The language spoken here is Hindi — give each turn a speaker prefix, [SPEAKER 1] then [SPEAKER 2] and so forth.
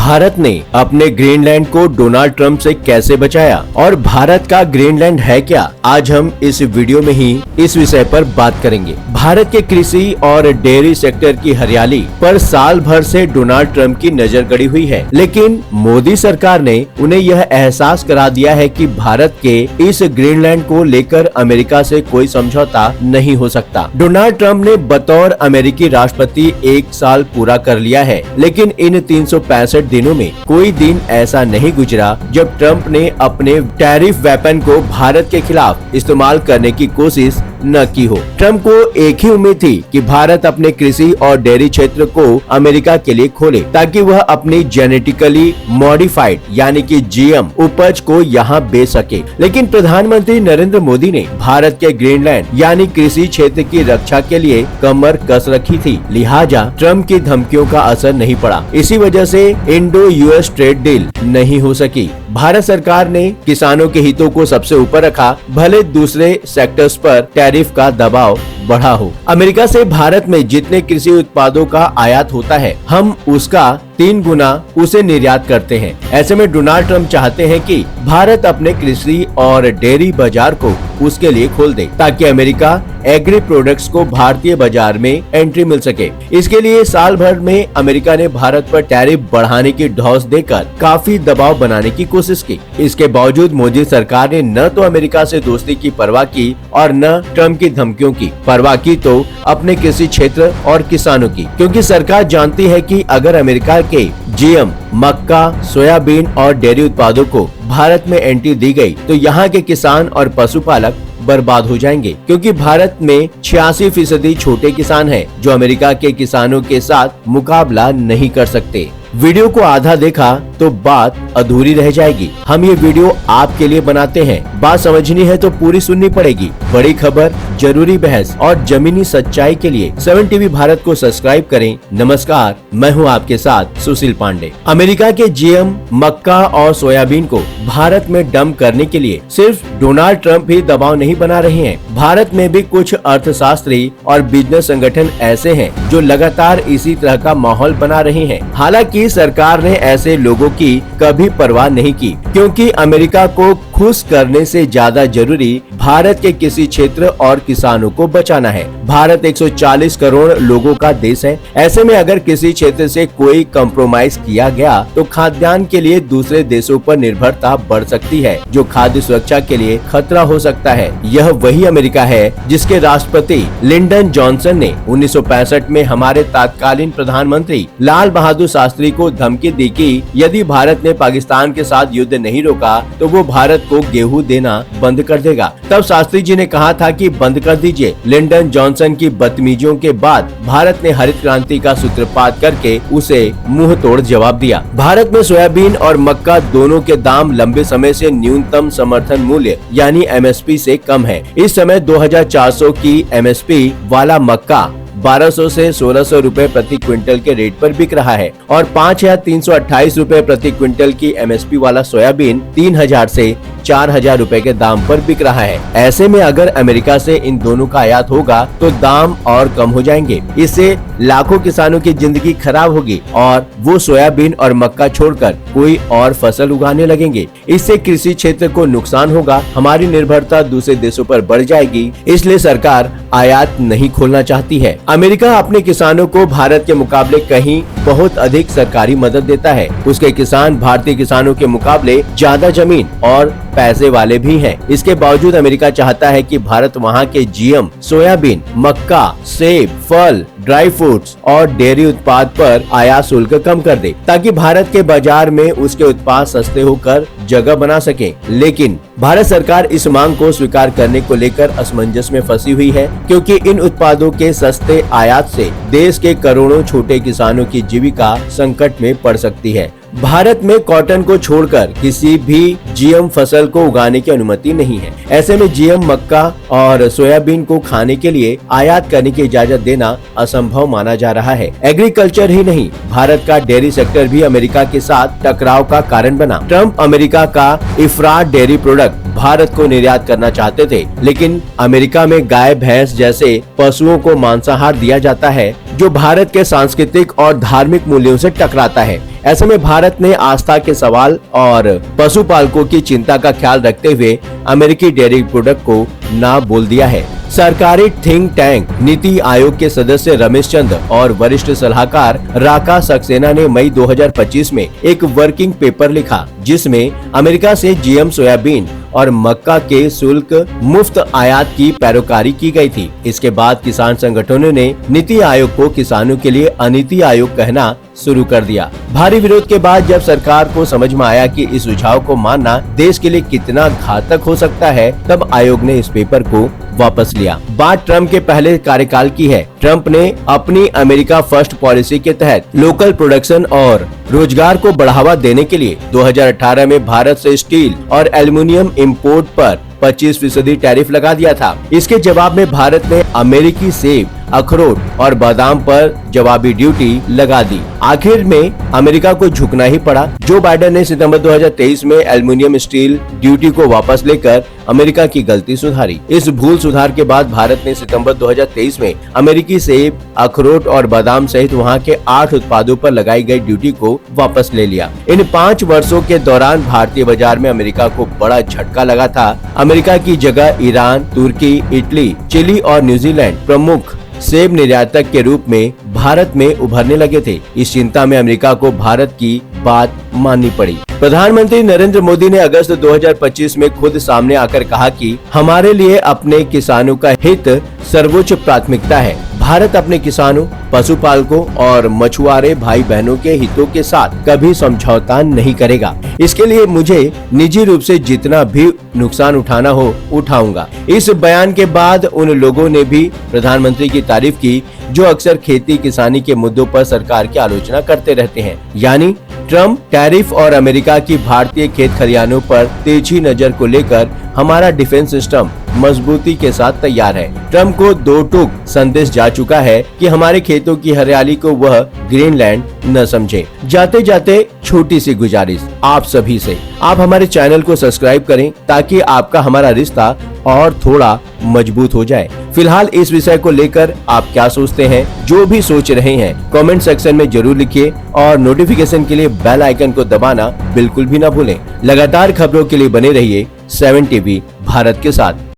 [SPEAKER 1] भारत ने अपने ग्रीनलैंड को डोनाल्ड ट्रंप से कैसे बचाया और भारत का ग्रीनलैंड है क्या, आज हम इस वीडियो में ही इस विषय पर बात करेंगे। भारत के कृषि और डेयरी सेक्टर की हरियाली पर साल भर से डोनाल्ड ट्रंप की नजर गड़ी हुई है, लेकिन मोदी सरकार ने उन्हें यह एहसास करा दिया है कि भारत के इस ग्रीनलैंड को लेकर अमेरिका से कोई समझौता नहीं हो सकता। डोनाल्ड ट्रंप ने बतौर अमेरिकी राष्ट्रपति 1 साल पूरा कर लिया है, लेकिन इन 365 दिनों में कोई दिन ऐसा नहीं गुजरा जब ट्रंप ने अपने टैरिफ वेपन को भारत के खिलाफ इस्तेमाल करने की कोशिश न की हो। ट्रंप को एक ही उम्मीद थी कि भारत अपने कृषि और डेयरी क्षेत्र को अमेरिका के लिए खोले ताकि वह अपनी जेनेटिकली मॉडिफाइड यानी कि जीएम उपज को यहाँ बेच सके, लेकिन प्रधानमंत्री नरेंद्र मोदी ने भारत के ग्रीनलैंड यानी कृषि क्षेत्र की रक्षा के लिए कमर कस रखी थी, लिहाजा ट्रंप की धमकियों का असर नहीं पड़ा। इसी वजह से इंडो यूएस ट्रेड डील नहीं हो सकी। भारत सरकार ने किसानों के हितों को सबसे ऊपर रखा, भले दूसरे सेक्टर्स पर टैरिफ का दबाव बढ़ा हो। अमेरिका से भारत में जितने कृषि उत्पादों का आयात होता है, हम उसका 3 गुना उसे निर्यात करते हैं। ऐसे में डोनाल्ड ट्रंप चाहते हैं कि भारत अपने कृषि और डेयरी बाजार को उसके लिए खोल दे ताकि अमेरिका एग्री प्रोडक्ट्स को भारतीय बाजार में एंट्री मिल सके। इसके लिए साल भर में अमेरिका ने भारत पर टैरिफ बढ़ाने की ढौस देकर काफी दबाव बनाने की कोशिश की। इसके बावजूद मोदी सरकार ने न तो अमेरिका से दोस्ती की परवाह की और न ट्रंप की धमकियों की परवाह की, तो अपने कृषि क्षेत्र और किसानों की, क्योंकि सरकार जानती है कि अगर अमेरिका के जीएम मक्का, सोयाबीन और डेयरी उत्पादों को भारत में एंट्री दी गई तो यहाँ के किसान और पशुपालक बर्बाद हो जाएंगे, क्योंकि भारत में 86% छोटे किसान हैं जो अमेरिका के किसानों के साथ मुकाबला नहीं कर सकते। वीडियो को आधा देखा तो बात अधूरी रह जाएगी। हम ये वीडियो आपके लिए बनाते हैं, बात समझनी है तो पूरी सुननी पड़ेगी। बड़ी खबर, जरूरी बहस और जमीनी सच्चाई के लिए 7 टीवी भारत को सब्सक्राइब करें। नमस्कार, मैं हूं आपके साथ सुशील पांडे। अमेरिका के जीएम मक्का और सोयाबीन को भारत में डंप करने के लिए सिर्फ डोनाल्ड ट्रंप ही दबाव नहीं बना रहे हैं। भारत में भी कुछ अर्थशास्त्री और बिजनेस संगठन ऐसे हैं जो लगातार इसी तरह का माहौल बना रहे हैं। हालांकि सरकार ने ऐसे लोगों की कभी परवाह नहीं की, क्योंकि अमेरिका को खुश करने से ज्यादा जरूरी भारत के किसी क्षेत्र और किसानों को बचाना है। भारत 140 करोड़ लोगों का देश है। ऐसे में अगर किसी क्षेत्र से कोई कंप्रोमाइज किया गया तो खाद्यान्न के लिए दूसरे देशों पर निर्भरता बढ़ सकती है, जो खाद्य सुरक्षा के लिए खतरा हो सकता है। यह वही अमेरिका है जिसके राष्ट्रपति लिंडन जॉनसन ने 1965 में हमारे तत्कालीन प्रधानमंत्री लाल बहादुर शास्त्री को धमकी दी कि यदि भारत ने पाकिस्तान के साथ युद्ध नहीं रोका तो वो भारत को गेहूं देना बंद कर देगा। तब शास्त्री जी ने कहा था कि बंद कर दीजिए। लिंडन जॉनसन की बदतमीजियों के बाद भारत ने हरित क्रांति का सूत्रपात करके उसे मुंह तोड़ जवाब दिया। भारत में सोयाबीन और मक्का दोनों के दाम लंबे समय से न्यूनतम समर्थन मूल्य यानी एमएसपी से कम है। इस समय 2400 की एमएसपी वाला मक्का 1200 से 1600 रुपए प्रति क्विंटल के रेट पर बिक रहा है और 5328 रुपए प्रति क्विंटल की एमएसपी वाला सोयाबीन 3000 से 4000 रुपए के दाम पर बिक रहा है। ऐसे में अगर अमेरिका से इन दोनों का आयात होगा तो दाम और कम हो जाएंगे। इससे लाखों किसानों की जिंदगी खराब होगी और वो सोयाबीन और मक्का छोड़कर कोई और फसल उगाने लगेंगे। इससे कृषि क्षेत्र को नुकसान होगा, हमारी निर्भरता दूसरे देशों पर बढ़ जाएगी। इसलिए सरकार आयात नहीं खोलना चाहती है। अमेरिका अपने किसानों को भारत के मुकाबले कहीं बहुत अधिक सरकारी मदद देता है। उसके किसान भारतीय किसानों के मुकाबले ज्यादा जमीन और पैसे वाले भी हैं। इसके बावजूद अमेरिका चाहता है कि भारत वहां के जीएम सोयाबीन, मक्का, सेब, फल, ड्राई फ्रूट्स और डेयरी उत्पाद पर आयात शुल्क कम कर दे ताकि भारत के बाजार में उसके उत्पाद सस्ते होकर जगह बना सके। लेकिन भारत सरकार इस मांग को स्वीकार करने को लेकर असमंजस में फंसी हुई है, क्योंकि इन उत्पादों के सस्ते आयात से देश के करोड़ों छोटे किसानों की जीविका संकट में पड़ सकती है। भारत में कॉटन को छोड़कर किसी भी जीएम फसल को उगाने की अनुमति नहीं है। ऐसे में जीएम मक्का और सोयाबीन को खाने के लिए आयात करने की इजाजत देना असंभव माना जा रहा है। एग्रीकल्चर ही नहीं, भारत का डेयरी सेक्टर भी अमेरिका के साथ टकराव का कारण बना। ट्रंप अमेरिका का इफ्राट डेयरी प्रोडक्ट भारत को निर्यात करना चाहते थे, लेकिन अमेरिका में गाय भैंस जैसे पशुओं को मांसाहार दिया जाता है जो भारत के सांस्कृतिक और धार्मिक मूल्यों से टकराता है। ऐसे में भारत ने आस्था के सवाल और पशुपालकों की चिंता का ख्याल रखते हुए अमेरिकी डेयरी प्रोडक्ट को ना बोल दिया है। सरकारी थिंक टैंक नीति आयोग के सदस्य रमेश चंद्र और वरिष्ठ सलाहकार राका सक्सेना ने मई 2025 में एक वर्किंग पेपर लिखा, जिसमें अमेरिका से जीएम सोयाबीन और मक्का के शुल्क मुफ्त आयात की पैरोकारी की गई थी। इसके बाद किसान संगठनों ने नीति आयोग को किसानों के लिए अनीति आयोग कहना शुरू कर दिया। भारी विरोध के बाद जब सरकार को समझ में आया कि इस सुझाव को मानना देश के लिए कितना घातक हो सकता है, तब आयोग ने इस पेपर को वापस लिया। बात ट्रम्प के पहले कार्यकाल की है। ट्रम्प ने अपनी अमेरिका फर्स्ट पॉलिसी के तहत लोकल प्रोडक्शन और रोजगार को बढ़ावा देने के लिए 2018 में भारत से स्टील और एल्युमिनियम इंपोर्ट पर 25% टैरिफ लगा दिया था। इसके जवाब में भारत ने अमेरिकी सेब, अखरोट और बादाम पर जवाबी ड्यूटी लगा दी। आखिर में अमेरिका को झुकना ही पड़ा। जो बाइडेन ने सितंबर 2023 में एल्युमिनियम स्टील ड्यूटी को वापस लेकर अमेरिका की गलती सुधारी। इस भूल सुधार के बाद भारत ने सितंबर 2023 में अमेरिकी सेब, अखरोट और बादाम सहित वहां के 8 उत्पादों पर लगाई गई ड्यूटी को वापस ले लिया। इन 5 वर्षों के दौरान भारतीय बाजार में अमेरिका को बड़ा झटका लगा था। अमेरिका की जगह ईरान, तुर्की, इटली, चिली और न्यूजीलैंड प्रमुख सेब निर्यातक के रूप में भारत में उभरने लगे थे। इस चिंता में अमेरिका को भारत की बात माननी पड़ी। प्रधानमंत्री नरेंद्र मोदी ने अगस्त 2025 में खुद सामने आकर कहा कि हमारे लिए अपने किसानों का हित सर्वोच्च प्राथमिकता है। भारत अपने किसानों, पशुपालकों और मछुआरे भाई बहनों के हितों के साथ कभी समझौता नहीं करेगा। इसके लिए मुझे निजी रूप से जितना भी नुकसान उठाना हो उठाऊंगा। इस बयान के बाद उन लोगों ने भी प्रधानमंत्री की तारीफ की जो अक्सर खेती किसानी के मुद्दों पर सरकार की आलोचना करते रहते हैं। यानी ट्रम्प टैरिफ और अमेरिका की भारतीय खेत खलिहानों पर तिरछी नजर को लेकर हमारा डिफेंस सिस्टम मजबूती के साथ तैयार है। ट्रम्प को 2 टूक संदेश जा चुका है कि हमारे खेतों की हरियाली को वह ग्रीनलैंड न समझे। जाते जाते छोटी सी गुजारिश आप सभी से, आप हमारे चैनल को सब्सक्राइब करें ताकि आपका हमारा रिश्ता और थोड़ा मजबूत हो जाए। फिलहाल इस विषय को लेकर आप क्या सोचते हैं? जो भी सोच रहे हैं कमेंट सेक्शन में जरूर लिखिए और नोटिफिकेशन के लिए बेल आइकन को दबाना बिल्कुल भी न भूलें। लगातार खबरों के लिए बने रहिए 7 टीवी भारत के साथ।